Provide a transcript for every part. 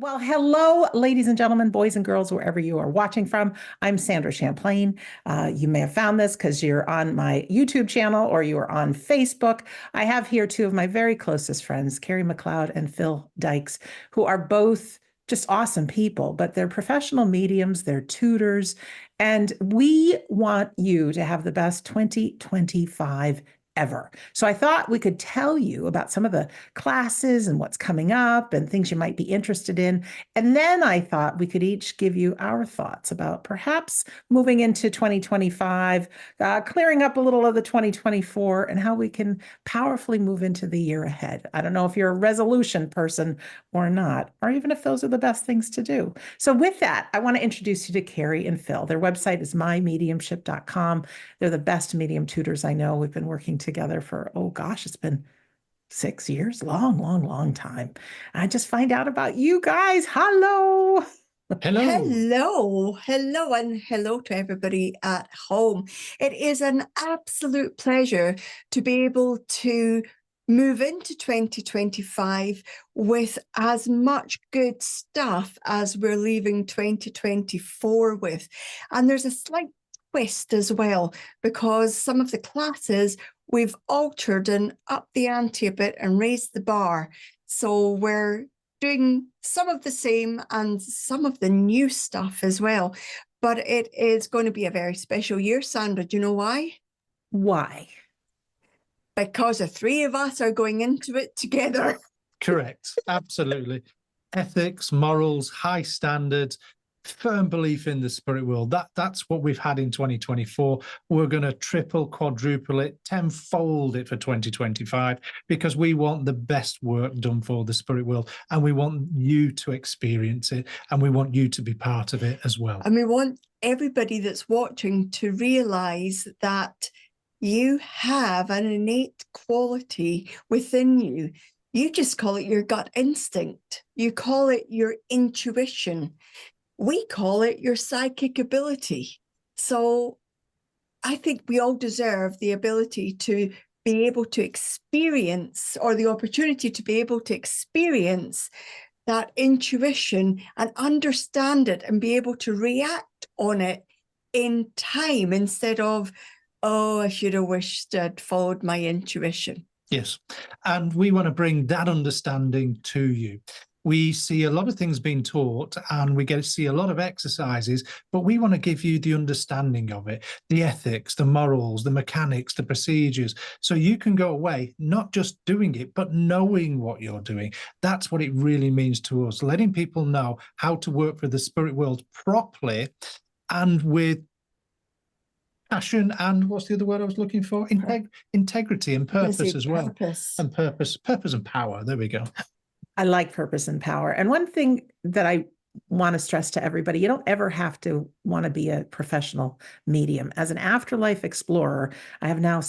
Well, hello, ladies and gentlemen, boys and girls, wherever you are watching from. I'm Sandra Champlain. You may have found this because you're on my YouTube channel or you are on Facebook. I have here two of my very closest friends, Kerry and Phil Dykes, who are both just awesome people, but they're professional mediums, they're tutors, and we want you to have the best 2025 ever. So I thought we could tell you about some of the classes and what's coming up and things you might be interested in. And then I thought we could each give you our thoughts about perhaps moving into 2025, clearing up a little of the 2024 and how we can powerfully move into the year ahead. I don't know if you're a resolution person or not, or even if those are the best things to do. So with that, I want to introduce you to Kerry and Phil. Their website is mymediumship.com. They're the best medium tutors I know. We've been working together for, oh gosh, it's been 6 years, long time. I just find out about you guys. Hello. Hello, and hello to everybody at home. It is an absolute pleasure to be able to move into 2025 with as much good stuff as we're leaving 2024 with. And there's a slight twist as well, because some of the classes we've altered and upped the ante a bit and raised the bar. So we're doing some of the same and some of the new stuff as well. But it is going to be a very special year, Sandra. Do you know why? Why? Because the three of us are going into it together. Correct. Absolutely. Ethics, morals, high standards, firm belief in the spirit world. That's what we've had in 2024. We're going to triple, quadruple it, tenfold it for 2025, because we want the best work done for the spirit world, and we want you to experience it, and we want you to be part of it as well. And we want everybody that's watching to realize that you have an innate quality within you. You just call it your gut instinct. You call it your intuition. We call it your psychic ability. So I think we all deserve the ability to be able to experience, or the opportunity to be able to experience, that intuition and understand it and be able to react on it in time, instead of, oh, I should have wished I'd followed my intuition. Yes. And we want to bring that understanding to you. We see a lot of things being taught, and we get to see a lot of exercises, but we want to give you the understanding of it, the ethics, the morals, the mechanics, the procedures, so you can go away not just doing it, but knowing what you're doing. That's what it really means to us, letting people know how to work for the spirit world properly and with passion, and what's the other word I was looking for? Integrity and purpose as well. And purpose and power. There we go. I like purpose and power. And one thing that I want to stress to everybody, you don't ever have to want to be a professional medium. As an afterlife explorer, I have now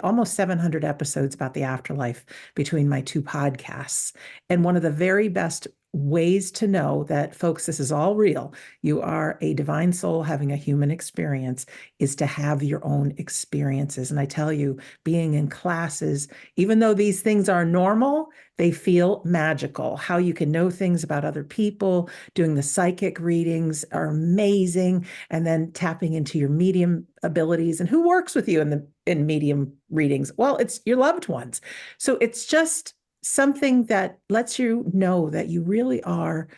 almost 700 episodes about the afterlife between my two podcasts. And one of the very best ways to know that, folks, this is all real, you are a divine soul having a human experience, is to have your own experiences. And I tell you, being in classes, even though these things are normal, they feel magical. How you can know things about other people, doing the psychic readings are amazing, and then tapping into your medium abilities. And who works with you in medium readings? Well, it's your loved ones. So it's just something that lets you know that you really are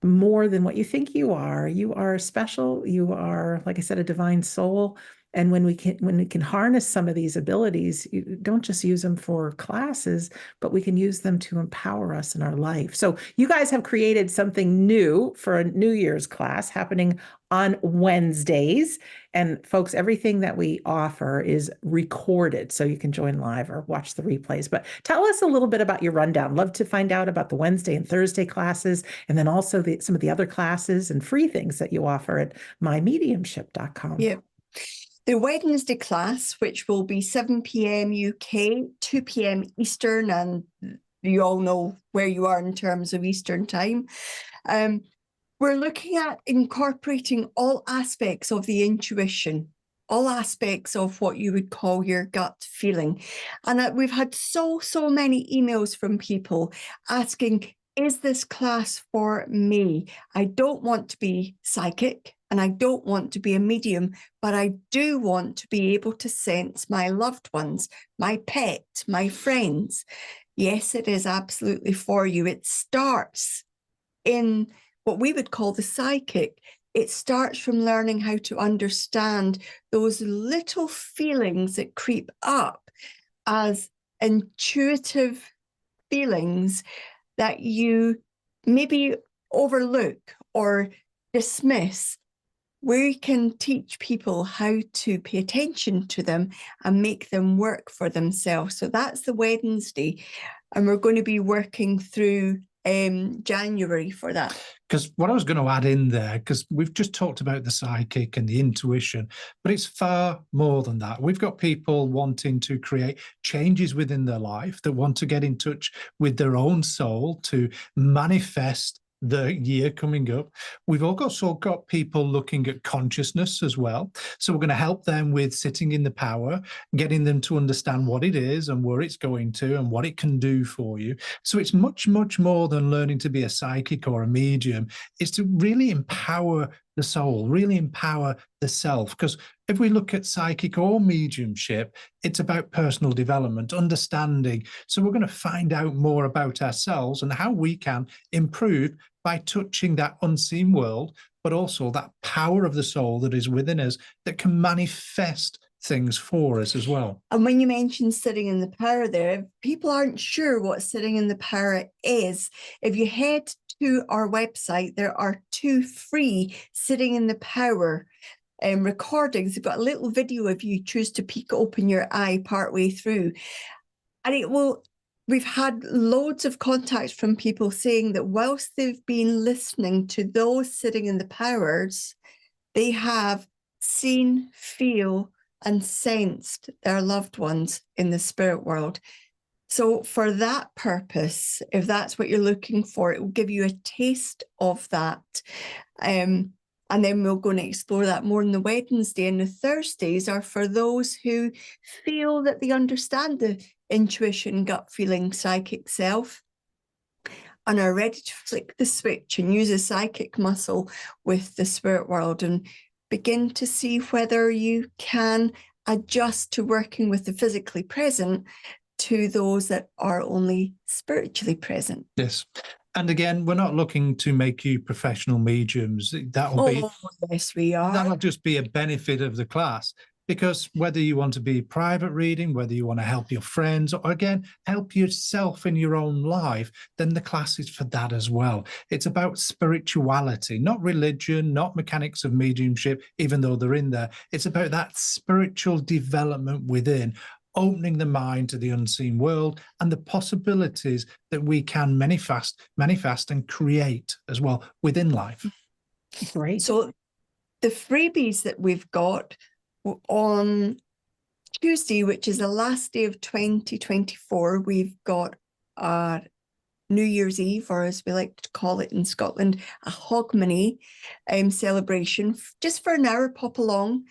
more than what you think you are. You are special. You are, like I said, a divine soul. And when we can harness some of these abilities, you don't just use them for classes, but we can use them to empower us in our life. So you guys have created something new for a New Year's class happening on Wednesdays. And folks, everything that we offer is recorded, so you can join live or watch the replays. But tell us a little bit about your rundown. Love to find out about the Wednesday and Thursday classes, and then also some of the other classes and free things that you offer at mymediumship.com. Yeah. The Wednesday class, which will be 7 p.m. UK, 2 p.m. Eastern, and you all know where you are in terms of Eastern time. We're looking at incorporating all aspects of the intuition, all aspects of what you would call your gut feeling. And we've had so many emails from people asking, is this class for me? I don't want to be psychic and I don't want to be a medium, but I do want to be able to sense my loved ones, my pet, my friends. Yes, it is absolutely for you. It starts in what we would call the psychic. It starts from learning how to understand those little feelings that creep up as intuitive feelings that you maybe overlook or dismiss. We can teach people how to pay attention to them and make them work for themselves. So that's the Wednesday, and we're going to be working through January for that. Because what I was going to add in there, because we've just talked about the psychic and the intuition, but it's far more than that. We've got people wanting to create changes within their life, that want to get in touch with their own soul to manifest the year coming up. We've also got people looking at consciousness as well. So we're going to help them with sitting in the power, getting them to understand what it is and where it's going to and what it can do for you. So it's much, much more than learning to be a psychic or a medium. It's to really empower the soul, really empower the self. Because if we look at psychic or mediumship, it's about personal development, understanding. So we're going to find out more about ourselves and how we can improve by touching that unseen world, but also that power of the soul that is within us that can manifest things for us as well. And when you mentioned sitting in the power there, if people aren't sure what sitting in the power is, if you head to our website, there are 2 free sitting in the power recordings. They've got a little video if you choose to peek open your eye partway through. And it will, we've had loads of contacts from people saying that whilst they've been listening to those sitting in the powers, they have seen, feel, and sensed their loved ones in the spirit world. So for that purpose, if that's what you're looking for, it will give you a taste of that. And then we're going to explore that more on the Wednesday. And the Thursdays are for those who feel that they understand the intuition, gut feeling, psychic self, and are ready to flick the switch and use a psychic muscle with the spirit world and begin to see whether you can adjust to working with the physically present to those that are only spiritually present. Yes. And again, we're not looking to make you professional mediums. Oh, yes, we are. That'll just be a benefit of the class. Because whether you want to be private reading, whether you want to help your friends, or again, help yourself in your own life, then the class is for that as well. It's about spirituality, not religion, not mechanics of mediumship, even though they're in there. It's about that spiritual development within, opening the mind to the unseen world and the possibilities that we can manifest and create as well within life. Great. So the freebies that we've got on Tuesday, which is the last day of 2024, we've got our New Year's Eve, or as we like to call it in Scotland, a Hogmanay celebration, just for an hour, pop along.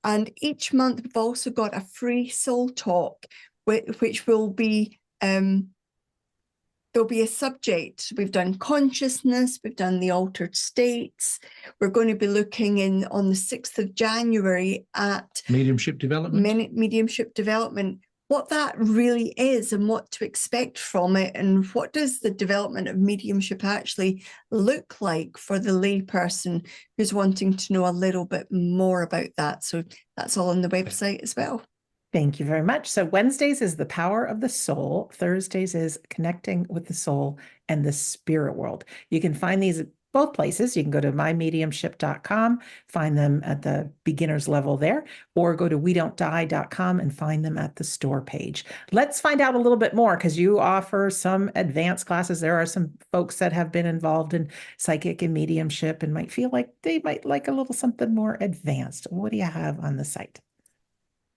And each month we've also got a free soul talk, which will be, there'll be a subject. We've done consciousness, we've done the altered states. We're going to be looking in on the 6th of January at mediumship development. Mediumship development, what that really is and what to expect from it, and what does the development of mediumship actually look like for the layperson who's wanting to know a little bit more about that. So that's all on the website as well. Thank you very much. So Wednesdays is the power of the soul. Thursdays is connecting with the soul and the spirit world. You can find these at both places. You can go to mymediumship.com, find them at the beginner's level there, or go to wedon'tdie.com and find them at the store page. Let's find out a little bit more, because you offer some advanced classes. There are some folks that have been involved in psychic and mediumship and might feel like they might like a little something more advanced. What do you have on the site?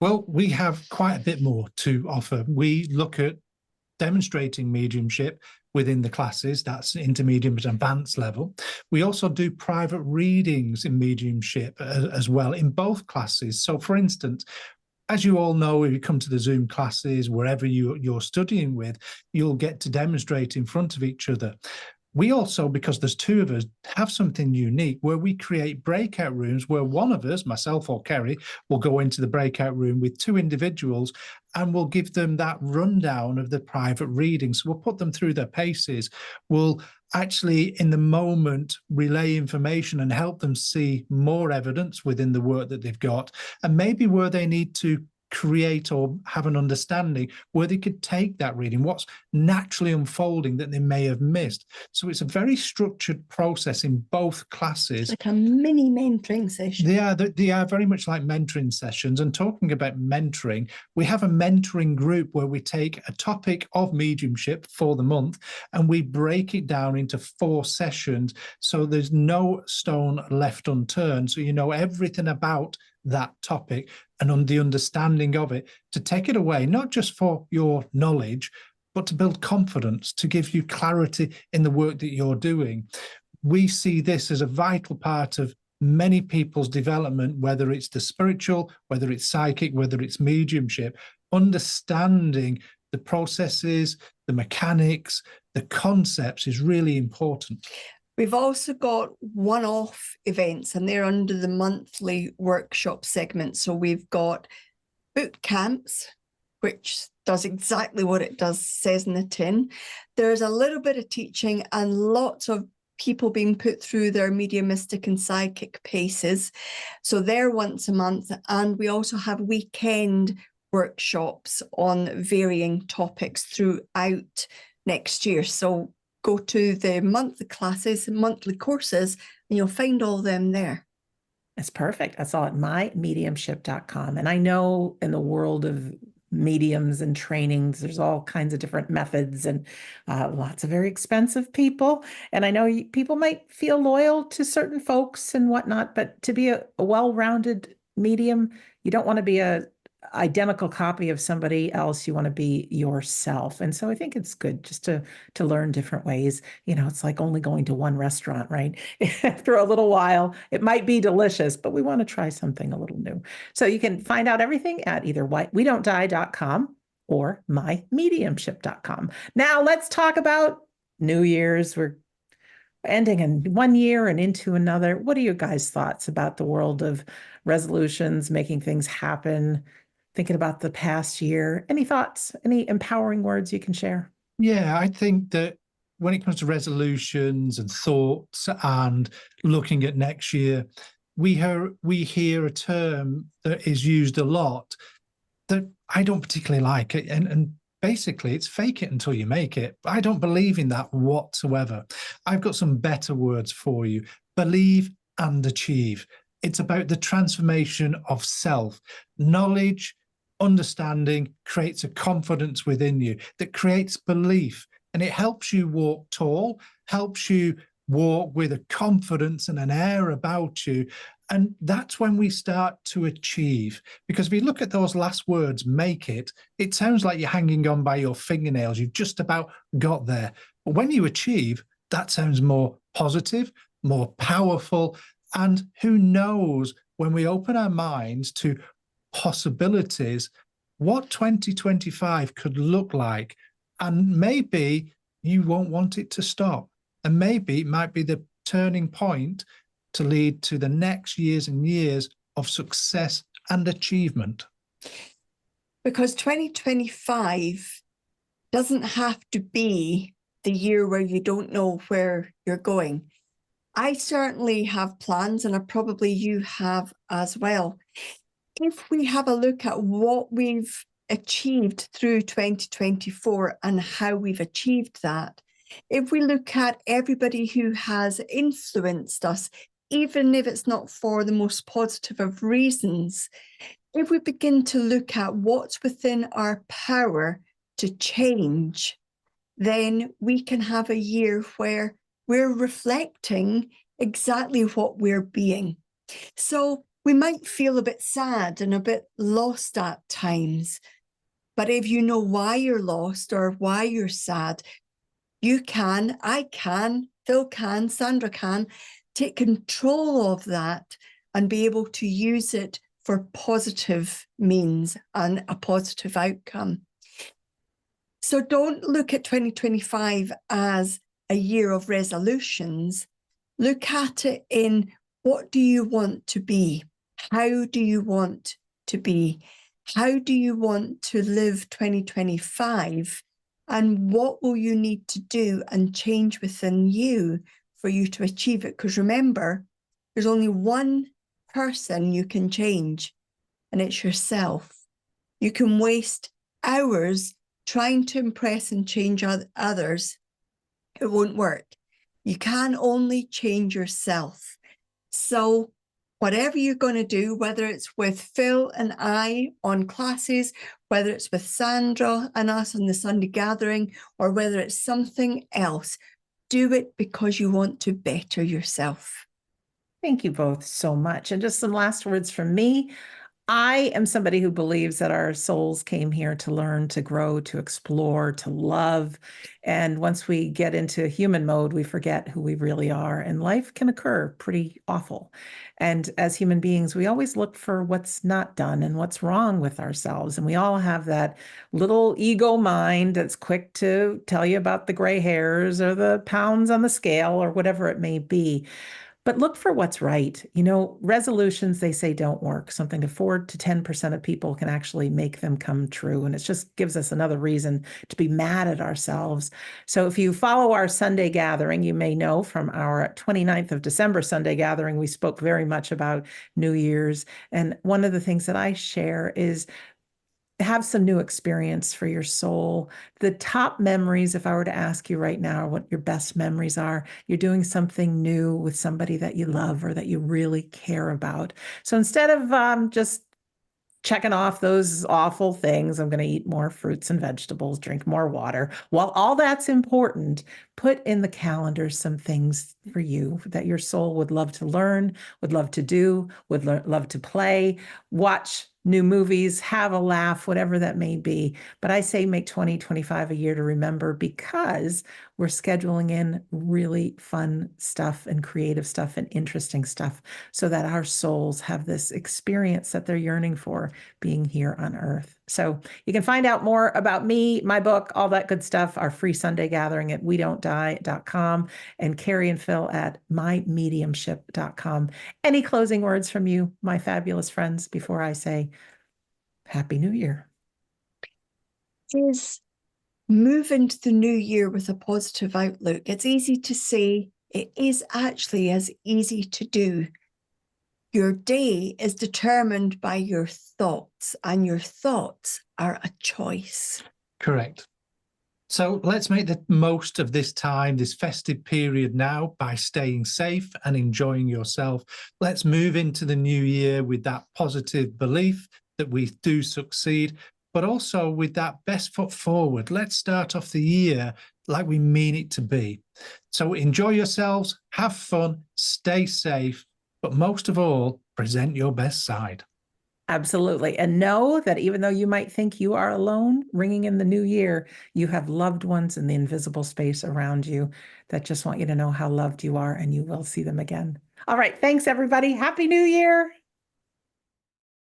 Well, we have quite a bit more to offer. We look at demonstrating mediumship within the classes, that's intermediate and advanced level. We also do private readings in mediumship as well in both classes. So for instance, as you all know, if you come to the Zoom classes, wherever you're studying with, you'll get to demonstrate in front of each other. We also, because there's two of us, have something unique where we create breakout rooms where one of us, myself or Kerry, will go into the breakout room with two individuals and we'll give them that rundown of the private reading. So we'll put them through their paces. We'll actually, in the moment, relay information and help them see more evidence within the work that they've got, and maybe where they need to create or have an understanding where they could take that reading, what's naturally unfolding that they may have missed. So it's a very structured process in both classes. It's like a mini mentoring session. They are very much like mentoring sessions. And talking about mentoring, we have a mentoring group where we take a topic of mediumship for the month and we break it down into 4 sessions. So there's no stone left unturned. So you know everything about that topic and on the understanding of it, to take it away, not just for your knowledge, but to build confidence, to give you clarity in the work that you're doing. We see this as a vital part of many people's development, whether it's the spiritual, whether it's psychic, whether it's mediumship. Understanding the processes, the mechanics, the concepts is really important. We've also got one-off events, and they're under the monthly workshop segment. So we've got boot camps, which does exactly what it says in the tin. There's a little bit of teaching and lots of people being put through their mediumistic and psychic paces. So they're once a month. And we also have weekend workshops on varying topics throughout next year. So go to the monthly classes, monthly courses, and you'll find all them there. It's perfect. That's all at mymediumship.com. And I know in the world of mediums and trainings, there's all kinds of different methods and lots of very expensive people. And I know people might feel loyal to certain folks and whatnot, but to be a well-rounded medium, you don't want to be a identical copy of somebody else. You want to be yourself. And so I think it's good just to learn different ways. You know, it's like only going to one restaurant, right? After a little while, it might be delicious, but we want to try something a little new. So you can find out everything at either wedon'tdie.com or mymediumship.com. Now let's talk about New Year's. We're ending in one year and into another. What are your guys' thoughts about the world of resolutions, making things happen? Thinking about the past year. Any thoughts, any empowering words you can share? Yeah, I think that when it comes to resolutions and thoughts and looking at next year, we hear a term that is used a lot that I don't particularly like. And basically, it's fake it until you make it. I don't believe in that whatsoever. I've got some better words for you. Believe and achieve. It's about the transformation of self. Knowledge, understanding creates a confidence within you that creates belief, and it helps you walk tall, helps you walk with a confidence and an air about you. And that's when we start to achieve. Because if you look at those last words, make it, it sounds like you're hanging on by your fingernails. You've just about got there. But when you achieve, that sounds more positive, more powerful. And who knows, when we open our minds to possibilities, what 2025 could look like. And maybe you won't want it to stop. And maybe it might be the turning point to lead to the next years and years of success and achievement. Because 2025 doesn't have to be the year where you don't know where you're going. I certainly have plans, and probably you have as well. If we have a look at what we've achieved through 2024 and how we've achieved that, if we look at everybody who has influenced us, even if it's not for the most positive of reasons, if we begin to look at what's within our power to change, then we can have a year where we're reflecting exactly what we're being. So we might feel a bit sad and a bit lost at times, but if you know why you're lost or why you're sad, you can, I can, Phil can, Sandra can take control of that and be able to use it for positive means and a positive outcome. So don't look at 2025 as a year of resolutions, look at it in what do you want to be? How do you want to be? How do you want to live 2025? And what will you need to do and change within you for you to achieve it? Because remember, there's only one person you can change, and it's yourself. You can waste hours trying to impress and change others. It won't work. You can only change yourself. So whatever you're going to do, whether it's with Phil and I on classes, whether it's with Sandra and us on the Sunday gathering, or whether it's something else, do it because you want to better yourself. Thank you both so much. And just some last words from me. I am somebody who believes that our souls came here to learn, to grow, to explore, to love. And once we get into human mode, we forget who we really are. And life can occur pretty awful. And as human beings, we always look for what's not done and what's wrong with ourselves. And we all have that little ego mind that's quick to tell you about the gray hairs or the pounds on the scale or whatever it may be. But look for what's right. You know, resolutions, they say, don't work. Something to 4 to 10% of people can actually make them come true. And it just gives us another reason to be mad at ourselves. So if you follow our Sunday gathering, you may know from our 29th of December Sunday gathering, we spoke very much about New Year's. And one of the things that I share is have some new experience for your soul. The top memories, if I were to ask you right now what your best memories are, you're doing something new with somebody that you love or that you really care about. So instead of just checking off those awful things, I'm going to eat more fruits and vegetables, drink more water. While all that's important, put in the calendar some things for you that your soul would love to learn, would love to do, would love to play, watch new movies, have a laugh, whatever that may be. But I say make 2025 a year to remember, because we're scheduling in really fun stuff and creative stuff and interesting stuff so that our souls have this experience that they're yearning for being here on earth. So you can find out more about me, my book, all that good stuff, our free Sunday gathering at wedon'tdie.com, and Kerry and Phil at mymediumship.com. Any closing words from you, my fabulous friends, before I say Happy New Year? Is move into the new year with a positive outlook. It's easy to say, it is actually as easy to do. Your day is determined by your thoughts, and your thoughts are a choice. Correct. So let's make the most of this time, this festive period now, by staying safe and enjoying yourself. Let's move into the new year with that positive belief that we do succeed, but also with that best foot forward. Let's start off the year like we mean it to be. So enjoy yourselves, have fun, stay safe, but most of all, present your best side. Absolutely. And know that even though you might think you are alone, ringing in the new year, you have loved ones in the invisible space around you that just want you to know how loved you are, and you will see them again. All right. Thanks, everybody. Happy New Year.